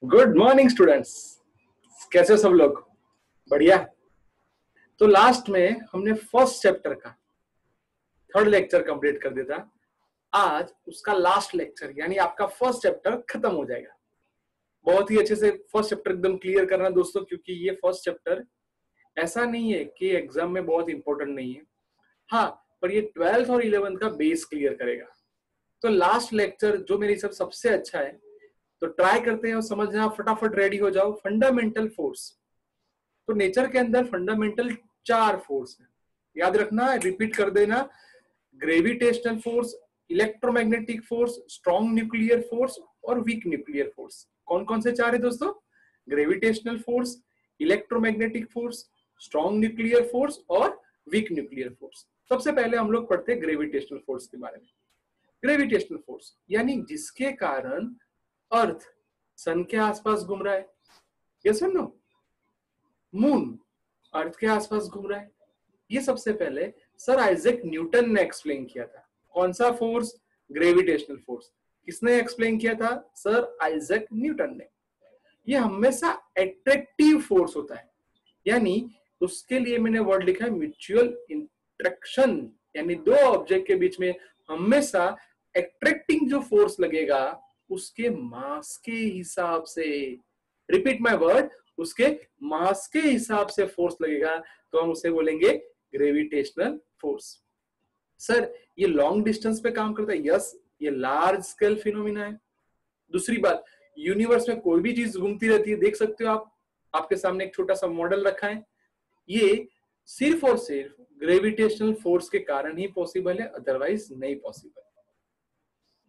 Good morning students. कैसे हो सब लोग? बढ़िया। तो लास्ट में हमने फर्स्ट चैप्टर का थर्ड लेक्चर कंप्लीट कर दिया था। आज उसका लास्ट लेक्चर यानी आपका फर्स्ट चैप्टर खत्म हो जाएगा। बहुत ही अच्छे से फर्स्ट चैप्टर एकदम क्लियर करना दोस्तों, क्योंकि ये फर्स्ट चैप्टर ऐसा नहीं है कि एग्जाम में बहुत इंपॉर्टेंट नहीं है। हाँ, पर ये 12th और 11th का बेस क्लियर करेगा। तो लास्ट लेक्चर जो मेरे हिसाब सबसे अच्छा है, तो ट्राई करते हैं और समझना। फटाफट रेडी हो जाओ। Fundamental force. तो नेचर के अंदर फंडामेंटल 4 फोर्स है, याद रखना, रिपीट कर देना। Gravitational force, electromagnetic force, strong nuclear force और वीक न्यूक्लियर फोर्स। कौन कौन से 4 है दोस्तों? Gravitational force, electromagnetic force, strong nuclear force और वीक न्यूक्लियर फोर्स। सबसे पहले हम लोग पढ़ते हैं ग्रेविटेशनल फोर्स के बारे में। ग्रेविटेशनल फोर्स यानी जिसके कारण अर्थ सन के आसपास घूम रहा है। यस और नो? मून अर्थ के आसपास घूम रहा है। ये सबसे पहले सर आइजैक न्यूटन ने एक्सप्लेन किया था। कौन सा फोर्स? Gravitational force. किसने एक्सप्लेन किया था? सर आइजैक न्यूटन ने। ये हमेशा एट्रैक्टिव फोर्स होता है, यानी उसके लिए मैंने वर्ड लिखा है म्यूचुअल इंट्रैक्शन, यानी दो ऑब्जेक्ट के बीच में हमेशा एट्रैक्टिंग जो फोर्स लगेगा उसके मास के हिसाब से, रिपीट माय वर्ड, उसके मास के हिसाब से फोर्स लगेगा, तो हम उसे बोलेंगे ग्रेविटेशनल फोर्स। सर ये लॉन्ग डिस्टेंस पे काम करता है। यस, ये लार्ज स्केल फिनोमिना है। दूसरी बात, यूनिवर्स में कोई भी चीज घूमती रहती है, देख सकते हो आप। आपके सामने एक छोटा सा मॉडल रखा है। ये सिर्फ और सिर्फ ग्रेविटेशनल फोर्स के कारण ही पॉसिबल है, अदरवाइज नहीं पॉसिबल।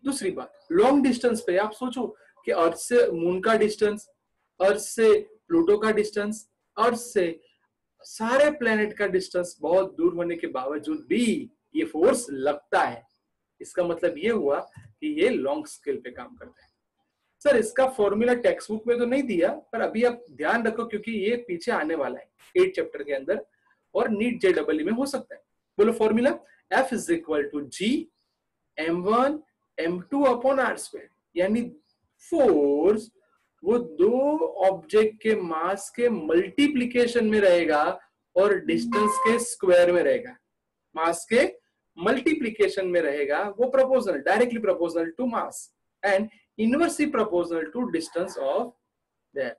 दूसरी बात, लॉन्ग डिस्टेंस पे आप सोचो कि अर्थ से मून का डिस्टेंस, अर्थ से प्लूटो का डिस्टेंस, अर्थ से सारे प्लेनेट का डिस्टेंस बहुत दूर होने के बावजूद भी ये फोर्स लगता है। इसका मतलब ये हुआ कि ये लॉन्ग स्केल पे काम करता है। सर इसका फॉर्मूला टेक्स्ट बुक में तो नहीं दिया, पर अभी आप ध्यान रखो क्योंकि ये पीछे आने वाला है 8 चैप्टर के अंदर और नीट JEE में हो सकता है। बोलो formula. F is equal to G m1 m2 upon r square, यानी फोर्स वो दो ऑब्जेक्ट के मास के मल्टीप्लीकेशन में रहेगा और डिस्टेंस के स्क्वायर में रहेगा। मास के मल्टीप्लीकेशन में रहेगा, वो proportional, directly proportional to mass and inversely proportional to distance of that,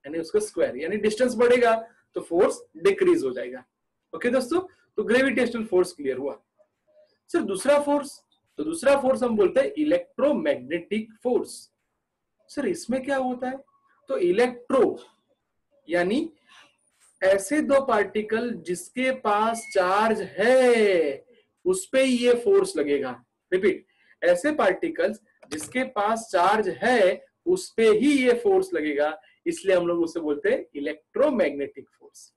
यानी उसका स्क्वायर, यानी डिस्टेंस बढ़ेगा तो फोर्स डिक्रीज हो जाएगा। ओके दोस्तों, तो ग्रेविटेशनल फोर्स क्लियर हुआ। सर दूसरा फोर्स, तो दूसरा फोर्स हम बोलते हैं इलेक्ट्रोमैग्नेटिक फोर्स। सर इसमें क्या होता है? तो इलेक्ट्रो यानी ऐसे दो पार्टिकल जिसके पास चार्ज है उस पे ये फोर्स लगेगा। रिपीट, ऐसे पार्टिकल्स जिसके पास चार्ज है उस पे ही ये फोर्स लगेगा, इसलिए हम लोग उसे बोलते हैं इलेक्ट्रोमैग्नेटिक फोर्स।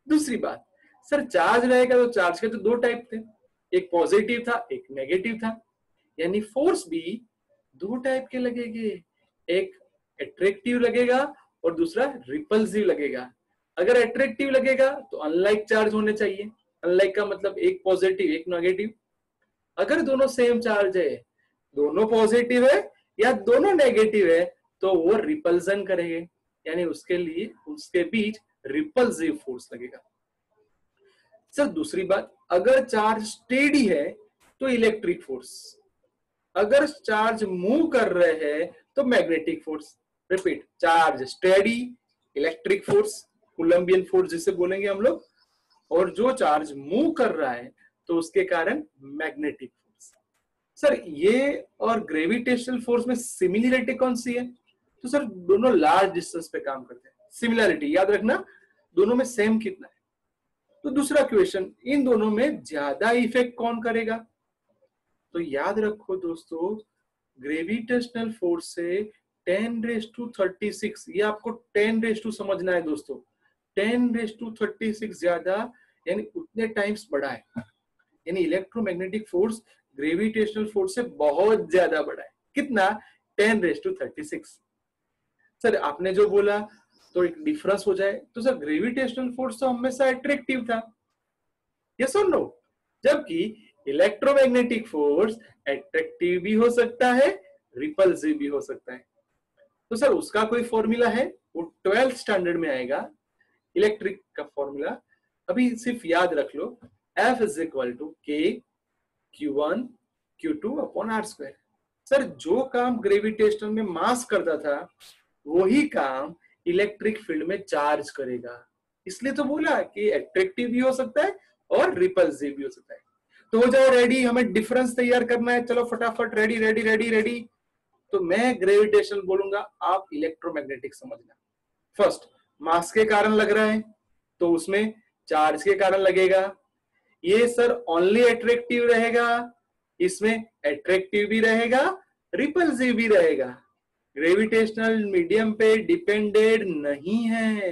दूसरी बात, सर चार्ज रहेगा तो चार्ज के तो दो टाइप थे, एक पॉजिटिव था एक नेगेटिव था, यानी फोर्स भी दो टाइप के लगेंगे, एक अट्रैक्टिव लगेगा और दूसरा रिपल्सिव लगेगा। अगर अट्रैक्टिव लगेगा तो अनलाइक चार्ज होने चाहिए, अनलाइक का मतलब एक पॉजिटिव एक नेगेटिव। अगर दोनों सेम चार्ज है, दोनों पॉजिटिव है या दोनों नेगेटिव है, तो वो रिपल्सन करेंगे, यानी उसके लिए उसके बीच रिपल्सिव फोर्स लगेगा। सर दूसरी बात, अगर चार्ज स्टेडी है तो इलेक्ट्रिक फोर्स, अगर चार्ज मूव कर रहे हैं तो magnetic force. Repeat, charge steady electric force, coulombian force जिसे बोलेंगे हम लोग, और जो चार्ज मूव कर रहा है तो उसके कारण मैग्नेटिक फोर्स। सर ये और ग्रेविटेशनल फोर्स में सिमिलरिटी कौन सी है? तो सर दोनों लार्ज डिस्टेंस पे काम करते हैं। सिमिलरिटी याद रखना, दोनों में सेम कितना है। तो दूसरा क्वेश्चन, इन दोनों में ज्यादा इफेक्ट कौन करेगा? तो याद रखो दोस्तों, ग्रेविटेशनल फोर्स से 10⁻36, ये आपको 10 समझना है दोस्तों, 10⁻36 ज्यादा, यानी उतने टाइम्स बड़ा है। यानी इलेक्ट्रोमैग्नेटिक फोर्स ग्रेविटेशनल फोर्स से बहुत ज्यादा बड़ा है। कितना? 10⁻36। सर आपने जो बोला तो एक डिफरेंस हो जाए, तो सर ग्रेविटेशनल फोर्स तो हमेशा अट्रैक्टिव था, यस और नो, जबकि इलेक्ट्रोमैग्नेटिक फोर्स अट्रैक्टिव भी हो सकता है रिपल्सिव भी हो सकता है। तो सर उसका कोई फॉर्मूला है? वो 12th स्टैंडर्ड में आएगा, इलेक्ट्रिक का फॉर्मूला। अभी सिर्फ याद रख लो, F इज इक्वल टू के Q1 Q2 upon r square. Sir जो काम ग्रेविटेशनल में मास करता था वही काम इलेक्ट्रिक फील्ड में चार्ज करेगा। इसलिए तो बोला कि अट्रैक्टिव भी हो सकता है और रिपल्सिव भी हो सकता है। तो हो जाओ रेडी, हमें डिफरेंस तैयार करना है, चलो फटाफट रेडी रेडी रेडी रेडी। तो मैं ग्रेविटेशनल बोलूंगा, आप इलेक्ट्रोमैग्नेटिक समझना। फर्स्ट मास के कारण लग रहा है तो उसमें चार्ज के कारण लगेगा। ये सर ओनली अट्रैक्टिव रहेगा, इसमें अट्रैक्टिव भी रहेगा, रिपल्सिव भी रहेगा। ग्रेविटेशनल मीडियम पे डिपेंडेड नहीं है,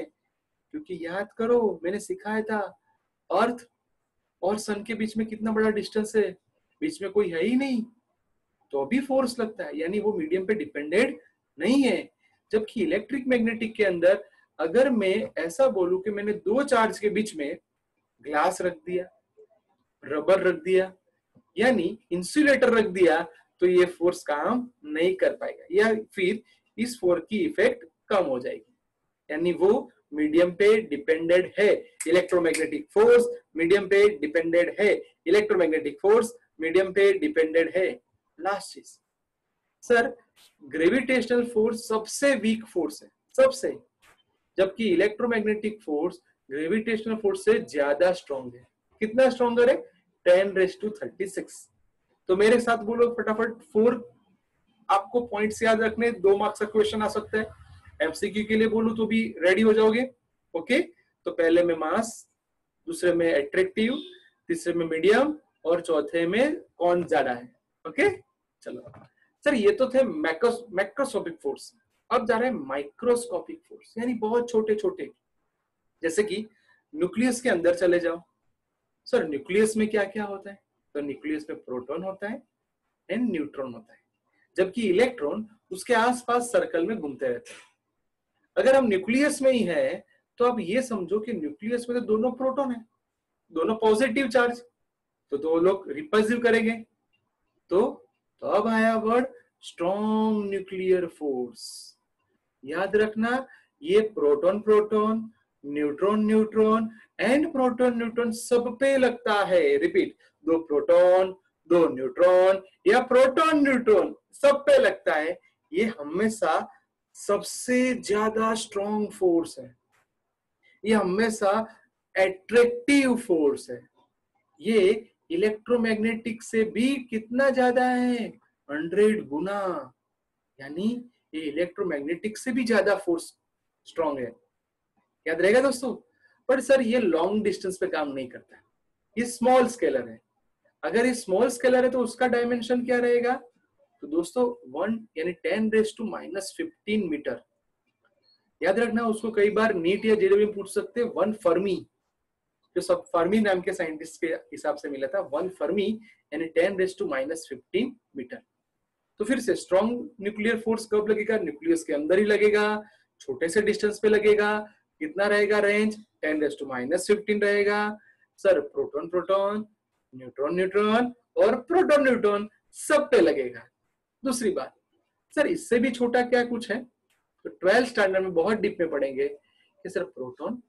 क्योंकि याद करो मैंने सिखाया था अर्थ और सन के बीच में कितना बड़ा डिस्टेंस है, बीच में कोई है ही नहीं, तो भी फोर्स लगता है, यानी वो मीडियम पे डिपेंडेड नहीं है। जबकि इलेक्ट्रिक मैग्नेटिक के अंदर अगर मैं ऐसा बोलूं कि मैंने दो चार्ज के बीच में ग्लास रख दिया, रबर रख दिया, यानी इंसुलेटर रख दिया, तो ये फोर्स काम नहीं कर पाएगा, या फिर इस फोर्स की इफेक्ट कम हो जाएगी, यानी वो मीडियम पे डिपेंडेड है। इलेक्ट्रोमैग्नेटिक फोर्स मीडियम पे डिपेंडेड है, इलेक्ट्रोमैग्नेटिक फोर्स मीडियम पे डिपेंडेड है। लास्ट चीज सर, ग्रेविटेशनल फोर्स सबसे वीक फोर्स है, सबसे, जबकि इलेक्ट्रोमैग्नेटिक फोर्स ग्रेविटेशनल फोर्स से ज्यादा स्ट्रॉन्ग है। कितना स्ट्रॉन्गर है? 10⁻36। तो मेरे साथ बोलो फटाफट 4। आपको पॉइंट्स याद रखने, 2 मार्क्स का क्वेश्चन आ सकता है। एमसीक्यू के लिए बोलूं तो भी रेडी हो जाओगे। ओके, तो पहले में मास, दूसरे में अट्रैक्टिव, तीसरे में मीडियम और चौथे में कौन ज्यादा है। ओके चलो सर, ये तो थे मैक्रोस्कोपिक फोर्स। अब जा रहे हैं माइक्रोस्कोपिक फोर्स, यानी बहुत छोटे छोटे, जैसे कि न्यूक्लियस के अंदर चले जाओ। सर न्यूक्लियस में क्या क्या होता है? तो न्यूक्लियस में प्रोटॉन होता है एंड न्यूट्रॉन होता है, जबकि इलेक्ट्रॉन उसके आसपास सर्कल में घूमते रहते हैं। अगर हम न्यूक्लियस में ही है तो आप ये समझो कि न्यूक्लियस में तो दोनों प्रोटॉन है, दोनों पॉजिटिव चार्ज, तो दो लोग रिपल्सिव करेंगे। तो अब आया वर्ड स्ट्रॉन्ग न्यूक्लियर फोर्स। याद रखना, ये proton proton, neutron neutron and proton neutron सब पे लगता है। रिपीट, दो प्रोटॉन दो न्यूट्रॉन या प्रोटॉन न्यूट्रॉन सब पे लगता है। ये हमेशा सबसे ज्यादा स्ट्रॉन्ग फोर्स है, ये हमेशा एट्रैक्टिव फोर्स है। ये इलेक्ट्रोमैग्नेटिक से भी कितना ज्यादा है? 100 गुना, यानी ये इलेक्ट्रोमैग्नेटिक से भी ज्यादा फोर्स स्ट्रॉन्ग है। याद रहेगा दोस्तों। पर सर ये लॉन्ग डिस्टेंस पे काम नहीं करता, ये स्मॉल स्केलर है। अगर ये स्मॉल स्केलर है तो उसका डायमेंशन क्या रहेगा? तो दोस्तों 1 यानी 10⁻⁻15 मीटर। याद रखना, उसको कई बार नीट या जेईई में पूछ सकते हैं। 1 फर्मी, जो सब फर्मी नाम के साइंटिस्ट के हिसाब से मिला था, 1 फर्मी यानी 10⁻⁻15 मीटर। तो फिर से स्ट्रॉन्ग न्यूक्लियर फोर्स कब लगेगा? न्यूक्लियस के अंदर ही लगेगा, छोटे से डिस्टेंस पे लगेगा। कितना रहेगा रेंज? 10⁻⁻15 रहेगा। Sir proton proton, neutron neutron और प्रोटॉन न्यूट्रॉन सब पे लगेगा। दूसरी बात सर, इससे भी छोटा क्या कुछ है? तो 12th स्टैंडर्ड में बहुत डीप में पढ़ेंगे कि सर प्रोटॉन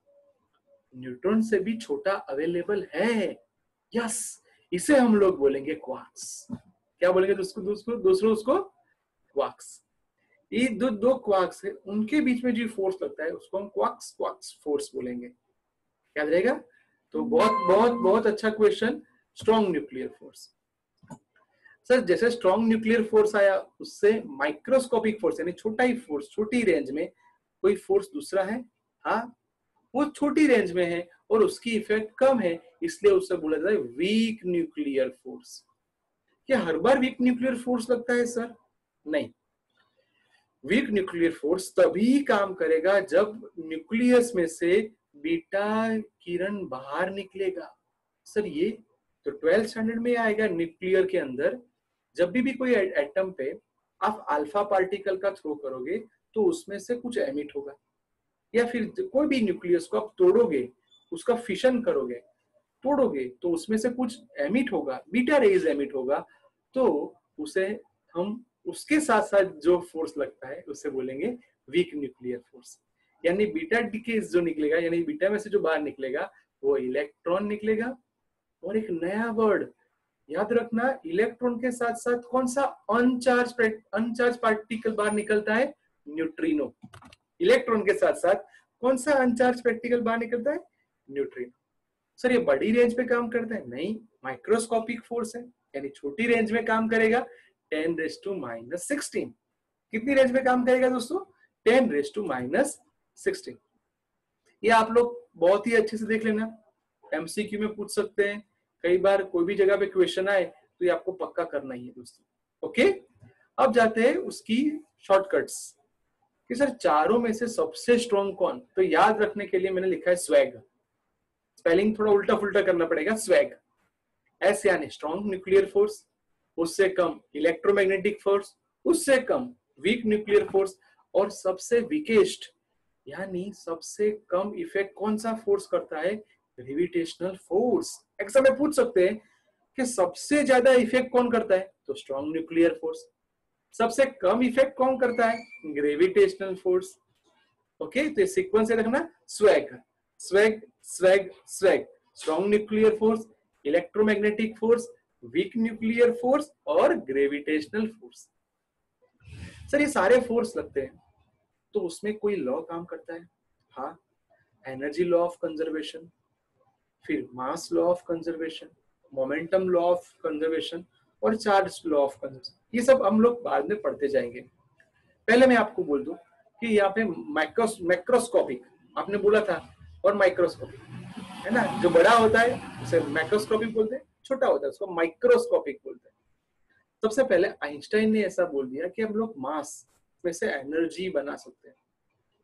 न्यूट्रॉन से भी छोटा अवेलेबल है। यस, इसे हम लोग बोलेंगे क्वार्क्स। क्या बोलेंगे दूसरों उसको? क्वार्क्स। ये दो क्वार्क्स है, उनके बीच में जो फोर्स लगता है उसको हम क्वार्क्स फोर्स बोलेंगे। याद रहेगा। तो बहुत बहुत बहुत अच्छा question, strong nuclear force. Sir जैसे स्ट्रॉन्ग न्यूक्लियर फोर्स आया, उससे माइक्रोस्कोपिक फोर्स यानी छोटा ही फोर्स, छोटी रेंज में कोई फोर्स दूसरा है। हाँ, वो छोटी रेंज में है और उसकी इफेक्ट कम है, इसलिए उसे बोला जाता है वीक न्यूक्लियर फोर्स। क्या हर बार वीक न्यूक्लियर फोर्स लगता है सर? नहीं, वीक न्यूक्लियर फोर्स तभी काम करेगा जब न्यूक्लियस में से बीटा किरण बाहर निकलेगा। सर ये तो 12th स्टैंडर्ड में आएगा। न्यूक्लियर के अंदर जब भी कोई एटम पे आप अल्फा पार्टिकल का थ्रो करोगे तो उसमें से कुछ एमिट होगा, या फिर कोई भी न्यूक्लियस को आप तोड़ोगे, उसका फिशन करोगे, तोड़ोगे तो उसमें से कुछ एमिट होगा, बीटा रेज एमिट होगा, तो उसे हम उसके साथ साथ जो फोर्स लगता है उसे बोलेंगे वीक न्यूक्लियर फोर्स। यानी बीटा डिकेज जो निकलेगा, यानी बीटा में से जो बाहर निकलेगा वो इलेक्ट्रॉन निकलेगा। और एक नया वर्ड याद रखना, इलेक्ट्रॉन के साथ साथ कौन सा अनचार्ज पार्टिकल बाहर निकलता है? न्यूट्रिनो। इलेक्ट्रॉन के साथ साथ कौन सा अनचार्ज पार्टिकल बाहर निकलता है? न्यूट्रिनो। सर ये बड़ी रेंज पे काम करता है? नहीं, माइक्रोस्कोपिक फोर्स है, यानी छोटी रेंज में काम करेगा 10⁻16। कितनी रेंज में काम करेगा दोस्तों? 10⁻16। ये आप लोग बहुत ही अच्छे से देख लेना, एमसीक्यू में पूछ सकते हैं, कई बार कोई भी जगह पे क्वेश्चन आए तो ये आपको पक्का करना ही है दोस्तों। ओके, अब जाते हैं उसकी शॉर्टकट्स कि सर चारों में से सबसे स्ट्रॉन्ग कौन? तो याद रखने के लिए मैंने लिखा है स्वैग। स्पेलिंग थोड़ा उल्टा फुल्टा करना पड़ेगा। स्वैग, एस यानी स्ट्रॉन्ग न्यूक्लियर फोर्स, उससे कम इलेक्ट्रोमैग्नेटिक फोर्स, उससे कम वीक न्यूक्लियर फोर्स, और सबसे वीकेस्ट यानी सबसे कम इफेक्ट कौन सा फोर्स करता है? Gravitational force. एग्जाम में पूछ सकते हैं कि सबसे ज्यादा इफेक्ट कौन करता है? तो स्ट्रॉन्ग न्यूक्लियर फोर्स। सबसे कम इफेक्ट कौन करता है? Gravitational force. ओके, तो ये सीक्वेंस रखना, swag swag swag swag, strong nuclear force, electromagnetic force, weak nuclear force और ग्रेविटेशनल फोर्स। सर ये सारे फोर्स लगते हैं तो उसमें कोई लॉ काम करता है? हाँ, एनर्जी लॉ ऑफ कंजर्वेशन, फिर मास law of conservation, momentum law of conservation और चार्ज लॉ ऑफ कंजर्वेशन। ये सब हम लोग बाद में पढ़ते जाएंगे। पहले मैं आपको बोल दूं कि यहाँ पे मैक्रोस्कोपिक आपने बोला था और माइक्रोस्कोपिक है ना, जो बड़ा होता है उसे मैक्रोस्कोपिक बोलते हैं, छोटा होता है उसको माइक्रोस्कोपिक बोलते हैं। सबसे पहले आइंस्टाइन ने ऐसा बोल दिया कि हम लोग मास में से एनर्जी बना सकते हैं।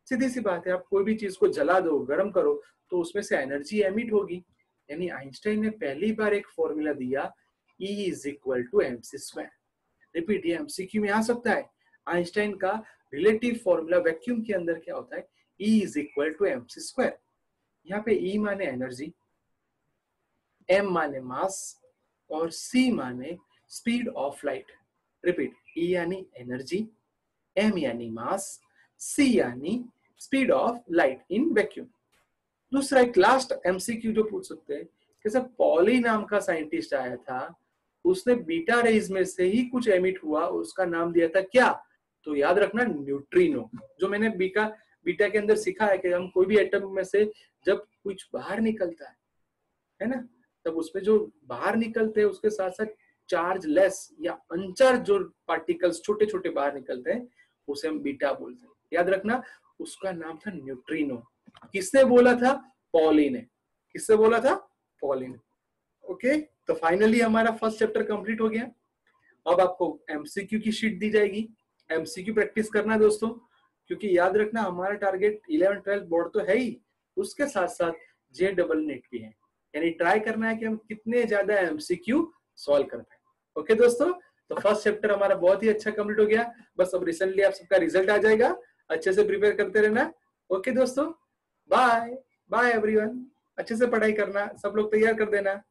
सीधी सी बात है, आप कोई भी चीज को जला दो, गर्म करो तो उसमें से एनर्जी एमिट होगी। यानी आइंस्टाइन ने पहली बार एक फॉर्मूला दिया, E = mc²। रिपीट, ये एमसीक्यू में आ सकता है। आइंस्टाइन का रिलेटिव फॉर्मूला वैक्यूम के अंदर क्या होता है? E = mc²। यहाँ पे E माने एनर्जी, M माने मास और C माने speed of light. Repeat, E यानी एनर्जी, M यानी मास, C यानी speed of light in vacuum. दूसरा एक लास्ट एमसीक्यू जो पूछ सकते हैं कि सर पॉली नाम का साइंटिस्ट आया था, उसने बीटा रेज में से ही कुछ एमिट हुआ, उसका नाम दिया था क्या? तो याद रखना, न्यूट्रिनो। जो मैंने बीटा के अंदर सीखा है कि हम कोई भी एटम में से जब कुछ बाहर निकलता है ना, तब उसमें जो बाहर निकलते हैं उसके साथ साथ चार्ज लेस या अनचार्ज जो पार्टिकल्स छोटे छोटे बाहर निकलते हैं उसे हम बीटा बोलते हैं। याद रखना, उसका नाम था न्यूट्रिनो। किसने बोला था? पॉली ने। किससे बोला था? पॉली ने। ओके, तो फाइनली हमारा फर्स्ट चैप्टर कंप्लीट हो गया। अब आपको एमसीक्यू की शीट दी जाएगी, एमसीक्यू प्रैक्टिस करना दोस्तों, क्योंकि याद रखना हमारा टारगेट 11-12 बोर्ड तो है ही, उसके साथ साथ JEE नेट भी है। यानी ट्राई करना है कि हम कितने ज्यादा एमसीक्यू सॉल्व कर पाए। ओके दोस्तों, तो फर्स्ट चैप्टर हमारा बहुत ही अच्छा कंप्लीट हो गया। बस अब रिसेंटली आप सबका रिजल्ट आ जाएगा, अच्छे से प्रिपेयर करते रहना। ओके दोस्तों, बाय बाय एवरीवन। अच्छे से पढ़ाई करना, सब लोग तैयार कर देना।